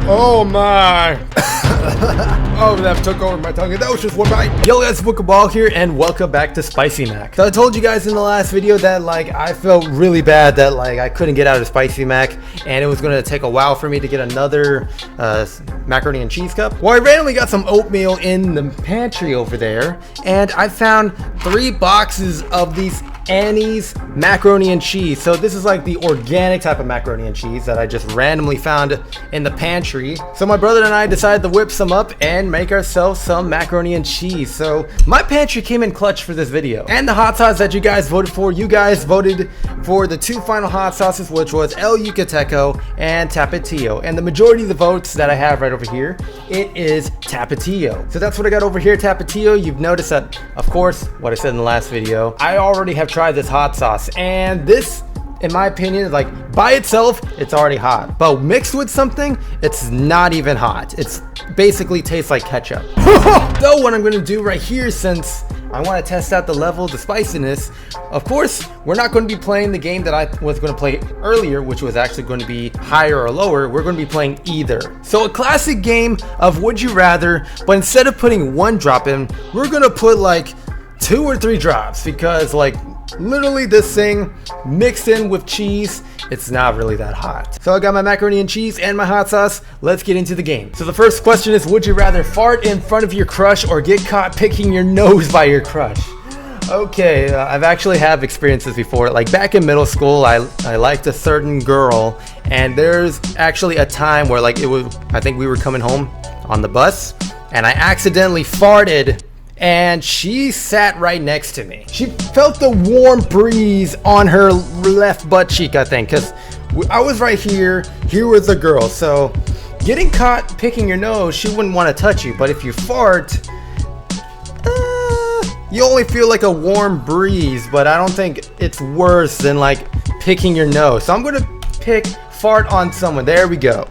Oh my. Oh, that took over my tongue. That was just one bite. Yo guys, Kabal here, and welcome back to Spicy Mac. So I told you guys in the last video that like I felt really bad that like I couldn't get out of Spicy Mac, and it was gonna take a while for me to get another macaroni and cheese cup. Well, I randomly got some oatmeal in the pantry over there, and I found 3 boxes of these Annie's macaroni and cheese. So this is like the organic type of macaroni and cheese that I just randomly found in the pantry. So my brother and I decided to whip some up and make ourselves some macaroni and cheese. So my pantry came in clutch for this video. And the hot sauce that you guys voted for, you guys voted for the 2 final hot sauces, which was El Yucateco and Tapatio. And the majority of the votes that I have right over here, it is Tapatio. So that's what I got over here, Tapatio. You've noticed that, of course, what I said in the last video, I already have tried this hot sauce, and this, in my opinion, is like by itself it's already hot, but mixed with something it's not even hot. It's basically tastes like ketchup. So what I'm going to do right here, since I want to test out the level, the spiciness, of course we're not going to be playing the game that I was going to play earlier, which was actually going to be higher or lower. We're going to be playing either. So a classic game of would you rather, but instead of putting 1 drop in, we're going to put like 2 or 3 drops, because like literally this thing mixed in with cheese, it's not really that hot. So I got my macaroni and cheese and my hot sauce. Let's get into the game. So the first question is, would you rather fart in front of your crush or get caught picking your nose by your crush? Okay, I've actually have experiences before. Like back in middle school, I liked a certain girl, and there's actually a time where like I think we were coming home on the bus, and I accidentally farted, and she sat right next to me. She felt the warm breeze on her left butt cheek, I think, because I was right here was the girl. So getting caught picking your nose, she wouldn't want to touch you, but if you fart, you only feel like a warm breeze, but I don't think it's worse than like picking your nose. So I'm gonna pick fart on someone. There we go.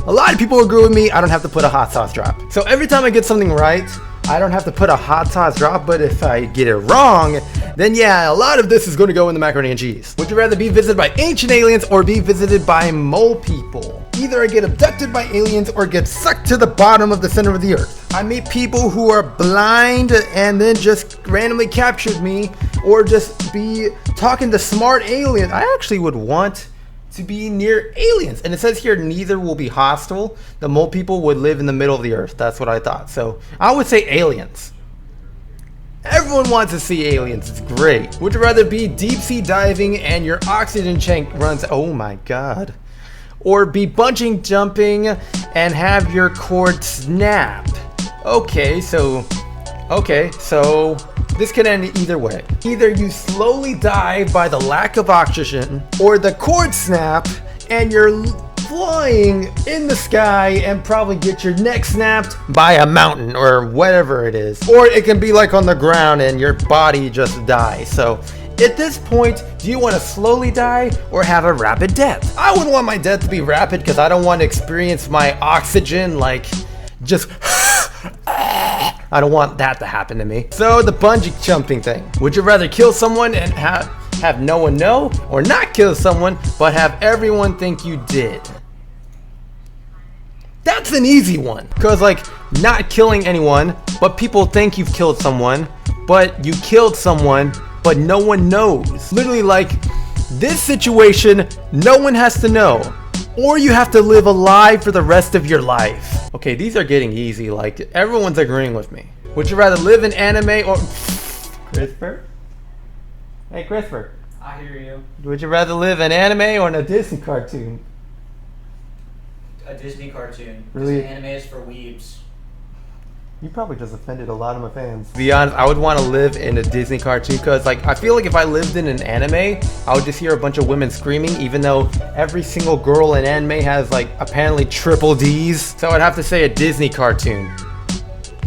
A lot of people agree with me. I don't have to put a hot sauce drop. So every time I get something right, I don't have to put a hot sauce drop, but if I get it wrong, then yeah, a lot of this is going to go in the macaroni and cheese. Would you rather be visited by ancient aliens or be visited by mole people? Either I get abducted by aliens or get sucked to the bottom of the center of the earth. I meet people who are blind and then just randomly captured me, or just be talking to smart aliens. I actually would want to be near aliens, and it says here neither will be hostile. The mole people would live in the middle of the earth. That's what I thought, so I would say aliens. Everyone wants to see aliens. It's great. Would you rather be deep sea diving and your oxygen tank runs, oh my god, or be bungee jumping and have your cord snap? Okay, so this can end either way. Either you slowly die by the lack of oxygen, or the cord snap and you're flying in the sky and probably get your neck snapped by a mountain or whatever it is. Or it can be like on the ground and your body just dies. So at this point, do you want to slowly die or have a rapid death? I wouldn't want my death to be rapid, because I don't want to experience my oxygen like just I don't want that to happen to me. So the bungee jumping thing. Would you rather kill someone and have no one know, or not kill someone but have everyone think you did? That's an easy one, because like not killing anyone, but people think you've killed someone, but you killed someone, but no one knows. Literally, like this situation, no one has to know, or you have to live a lie for the rest of your life. Okay, these are getting easy. Like everyone's agreeing with me. Would you rather live in anime or Christopher? Hey Christopher. I hear you. Would you rather live in anime or in a Disney cartoon? A Disney cartoon. Really? Disney anime is for weebs. You probably just offended a lot of my fans. To be honest, I would want to live in a Disney cartoon, because like I feel like if I lived in an anime, I would just hear a bunch of women screaming, even though every single girl in anime has like apparently triple D's. So I'd have to say a Disney cartoon.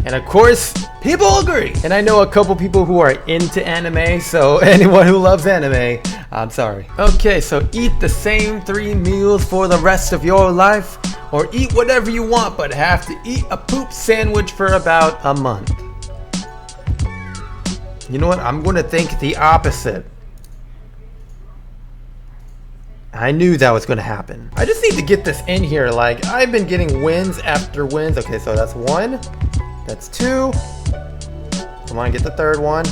And of course, people agree. And I know a couple people who are into anime, so anyone who loves anime, I'm sorry. Okay, so eat the same 3 meals for the rest of your life, or eat whatever you want but have to eat a poop sandwich for about a month. You know what? I'm going to think the opposite. I knew that was gonna happen. I just need to get this in here. Like, I've been getting wins after wins. Okay, so that's 1. That's 2. Come on, get the third one.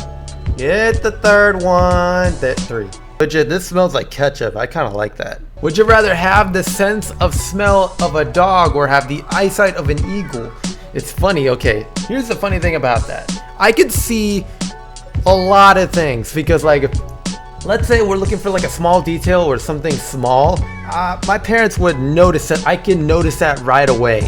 Get the third one. 3. Legit, this smells like ketchup. I kind of like that. Would you rather have the sense of smell of a dog or have the eyesight of an eagle? It's funny. Okay, here's the funny thing about that. I could see a lot of things because, like, let's say we're looking for like a small detail or something small. My parents would notice that. I can notice that right away.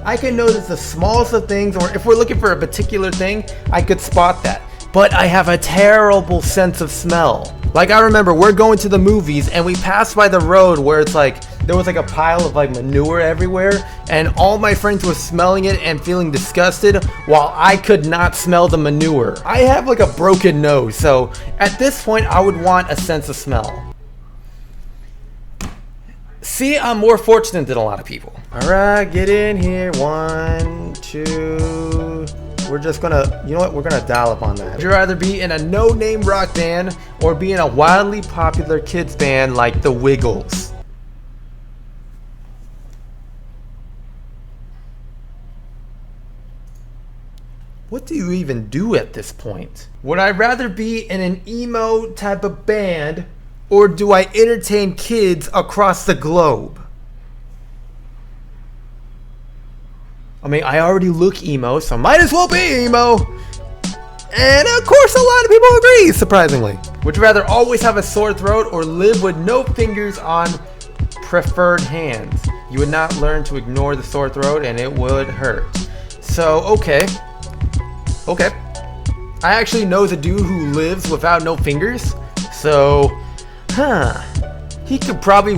I can notice the smallest of things, or if we're looking for a particular thing, I could spot that. But I have a terrible sense of smell. Like, I remember we're going to the movies and we passed by the road where it's like there was like a pile of like manure everywhere, and all my friends were smelling it and feeling disgusted while I could not smell the manure. I have like a broken nose, so at this point I would want a sense of smell. See, I'm more fortunate than a lot of people. All right, get in here. 1, 2. We're just gonna, you know what? We're gonna dial up on that. Would you rather be in a no-name rock band or be in a wildly popular kids band like the Wiggles? What do you even do at this point? Would I rather be in an emo type of band, or do I entertain kids across the globe? I mean, I already look emo, so might as well be emo. And of course, a lot of people agree, surprisingly. Would you rather always have a sore throat or live with no fingers on preferred hands? You would not learn to ignore the sore throat and it would hurt. So, okay. I actually know the dude who lives without no fingers. So, he probably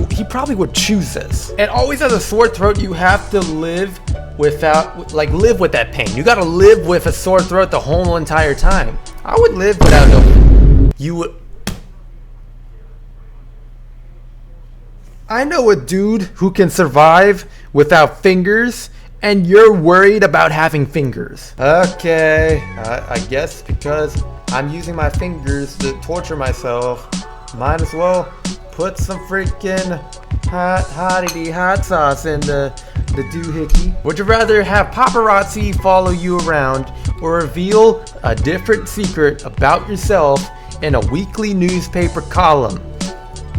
would choose this. And always has a sore throat, you have to live with that pain. You gotta live with a sore throat the whole entire time. I would live without no. You would. I know a dude who can survive without fingers, and you're worried about having fingers. Okay, I guess because I'm using my fingers to torture myself, might as well put some freaking hot sauce in the doohickey. Would you rather have paparazzi follow you around or reveal a different secret about yourself in a weekly newspaper column?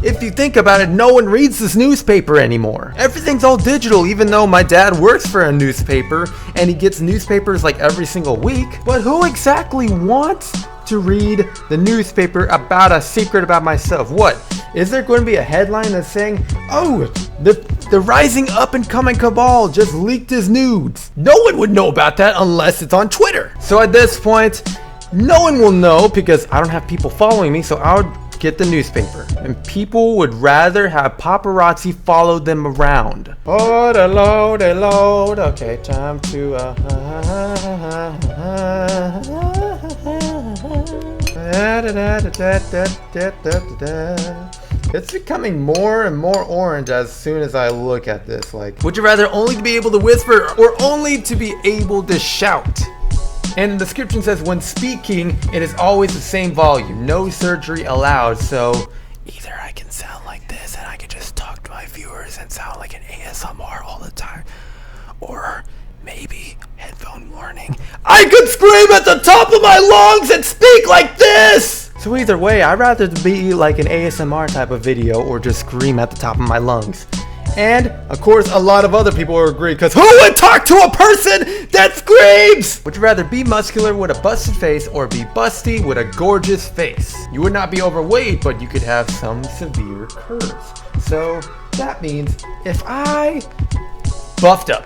If you think about it, no one reads this newspaper anymore. Everything's all digital, even though my dad works for a newspaper and he gets newspapers like every single week. But who exactly wants to read the newspaper about a secret about myself? What? Is there going to be a headline that's saying, oh, the rising up and coming Kabal just leaked his nudes? No one would know about that unless it's on Twitter. So at this point, no one will know because I don't have people following me, so I would get the newspaper. And people would rather have paparazzi follow them around. Oh, the load. Okay, time to It's becoming more and more orange as soon as I look at this. Like, would you rather only to be able to whisper or only to be able to shout? And the description says, when speaking, it is always the same volume. No surgery allowed. So either I can sound like this and I can just talk to my viewers and sound like an ASMR all the time, or maybe, headphone warning, I could scream at the top of my lungs and speak like this! So either way, I'd rather be like an ASMR type of video or just scream at the top of my lungs. And, of course, a lot of other people will agree, because who would talk to a person that screams? Would you rather be muscular with a busted face or be busty with a gorgeous face? You would not be overweight, but you could have some severe curves. So that means if I buffed up,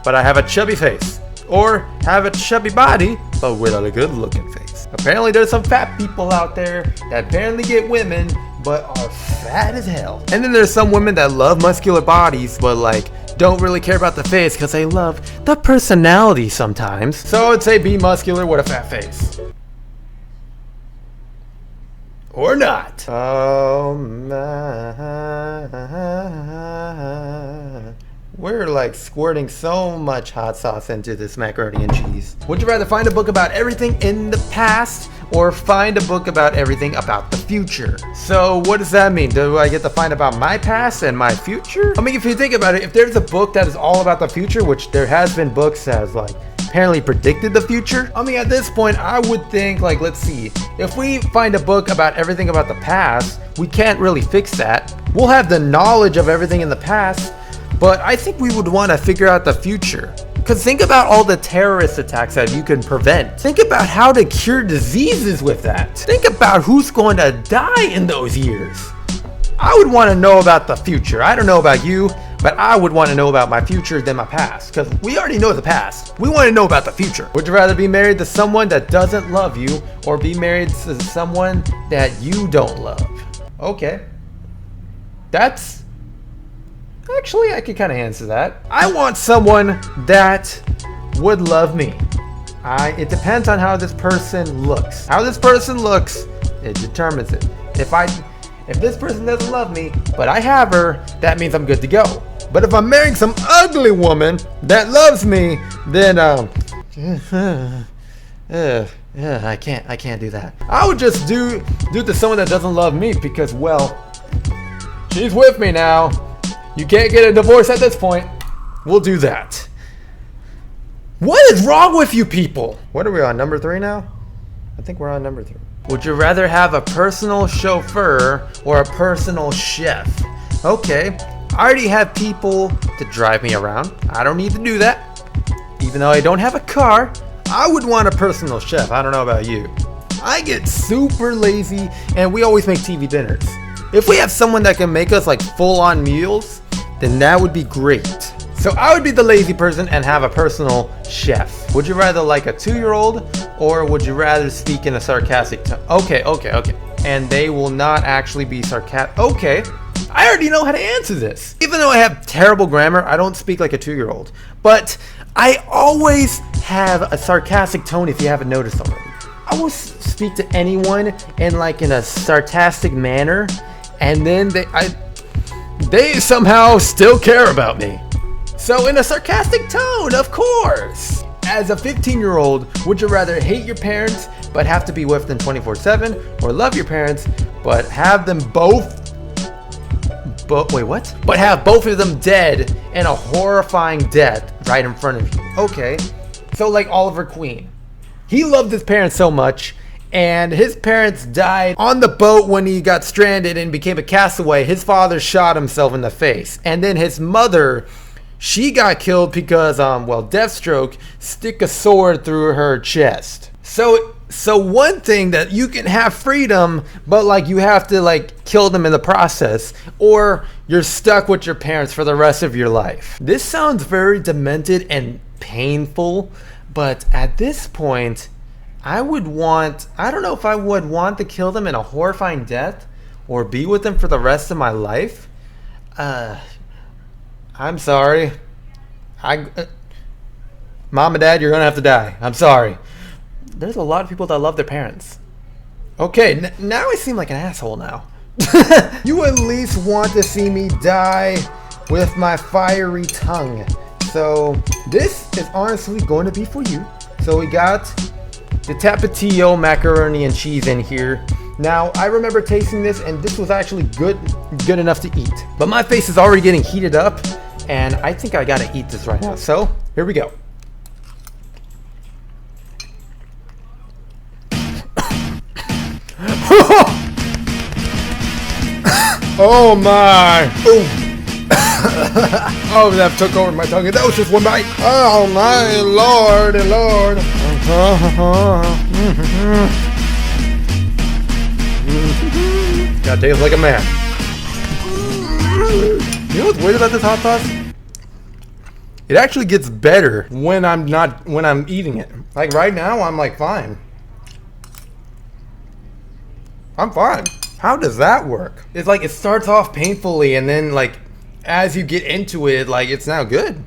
but I have a chubby face, or have a chubby body, but with a good looking face. Apparently there's some fat people out there that apparently get women, but are fat as hell. And then there's some women that love muscular bodies, but like don't really care about the face because they love the personality sometimes. So I would say be muscular with a fat face. Or not. Oh my. We're like squirting so much hot sauce into this macaroni and cheese. Would you rather find a book about everything in the past or find a book about everything about the future. So what does that mean? Do I get to find about my past and my future? I mean, if you think about it, if there's a book that is all about the future, which there has been books that has like apparently predicted the future. I mean, at this point, I would think like, let's see, if we find a book about everything about the past, we can't really fix that. We'll have the knowledge of everything in the past, but I think we would want to figure out the future. Because think about all the terrorist attacks that you can prevent. Think about how to cure diseases with that. Think about who's going to die in those years. I would want to know about the future. I don't know about you, but I would want to know about my future than my past, because we already know the past. We want to know about the future. Would you rather be married to someone that doesn't love you or be married to someone that you don't love? Okay. That's... Actually, I could kind of answer that. I want someone that would love me. It depends on how this person looks. How this person looks, it determines it. If this person doesn't love me, but I have her, that means I'm good to go. But if I'm marrying some ugly woman that loves me, then I can't do that. I would just do to someone that doesn't love me because, well, she's with me now. You can't get a divorce at this point. We'll do that. What is wrong with you people? What are we on, number 3 now? I think we're on number 3. Would you rather have a personal chauffeur or a personal chef? Okay, I already have people to drive me around. I don't need to do that. Even though I don't have a car, I would want a personal chef. I don't know about you. I get super lazy and we always make TV dinners. If we have someone that can make us like full-on meals, then that would be great. So I would be the lazy person and have a personal chef. Would you rather like a 2-year-old or would you rather speak in a sarcastic tone? Okay. And they will not actually be sarcastic. Okay, I already know how to answer this. Even though I have terrible grammar, I don't speak like a 2-year-old. But I always have a sarcastic tone if you haven't noticed already. I will speak to anyone in a sarcastic manner and then they somehow still care about me. So in a sarcastic tone, of course. As a 15-year-old, would you rather hate your parents but have to be with them 24/7 or love your parents but have them both but have both of them dead in a horrifying death right in front of you? Okay. So like Oliver Queen. He loved his parents so much and his parents died on the boat when he got stranded and became a castaway. His father shot himself in the face. And then his mother, she got killed because, Deathstroke stick a sword through her chest. So one thing that you can have freedom, but you have to kill them in the process, or you're stuck with your parents for the rest of your life. This sounds very demented and painful, but at this point, I don't know if I would want to kill them in a horrifying death or be with them for the rest of my life. I'm sorry. Mom and Dad, you're gonna have to die. I'm sorry. There's a lot of people that love their parents. Okay, now I seem like an asshole now. You at least want to see me die with my fiery tongue. So this is honestly going to be for you. So we got the Tapatio macaroni and cheese in here. Now, I remember tasting this and this was actually good enough to eat. But my face is already getting heated up and I think I gotta eat this right now. So, here we go. Oh my! Oh, that took over my tongue. That was just one bite. Oh my lord, lord. Gotta taste like a man. You know what's weird about this hot sauce? It actually gets better when I'm eating it. Like right now, I'm fine. I'm fine. How does that work? It's it starts off painfully and then as you get into it, it's now good.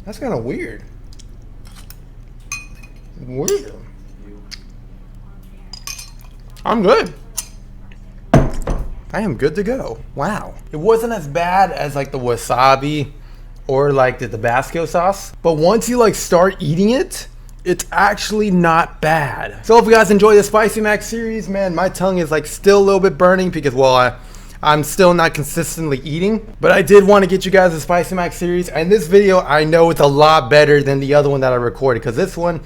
That's kind of weird. Weird. I'm good. I am good to go. Wow. It wasn't as bad as the wasabi or the Tabasco sauce. But once you start eating it, it's actually not bad. So if you guys enjoy the Spicy Mac series, man, my tongue is like still a little bit burning because, well, I'm still not consistently eating, but I did want to get you guys the Spicy Mac series, and this video, I know it's a lot better than the other one that I recorded, because this one,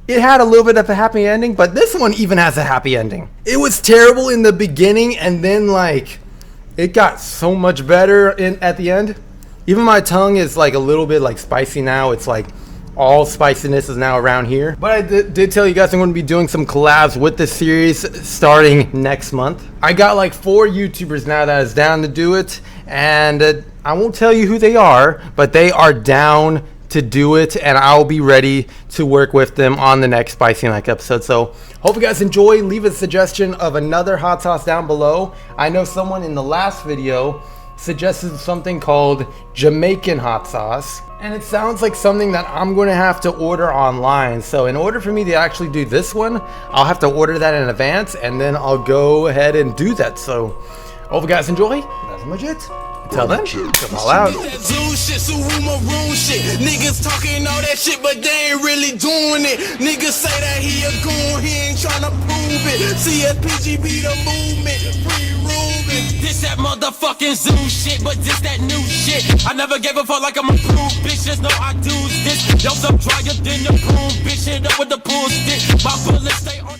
it had a little bit of a happy ending, but this one even has a happy ending. It was terrible in the beginning, and then like, it got so much better at the end. Even my tongue is like a little bit like spicy now. It's like all spiciness is now around here. But I did tell you guys I'm going to be doing some collabs with this series starting next month. I got like 4 YouTubers now that is down to do it, and I won't tell you who they are, but they are down to do it, and I'll be ready to work with them on the next Spicy Mac episode. So hope you guys enjoy. Leave a suggestion of another hot sauce down below. I know someone in the last video suggested something called Jamaican hot sauce, and it sounds like something that I'm going to have to order online. So in order for me to actually do this one, I'll have to order that in advance, and then I'll go ahead and do that. So hope you guys enjoy. That's legit. Until then, Kabal out. Niggas talking all that shit, but they ain't really doing it. Niggas say that he a goon, he ain't tryna prove it. CSPG be the movement, pre-Ruben. This that motherfucking zoo shit, but this that new shit. I never gave a fuck like I'm a proof, bitches know I do this. Yo, some drier than the broom, bitch, hit up with the pool stick. My bullets stay on.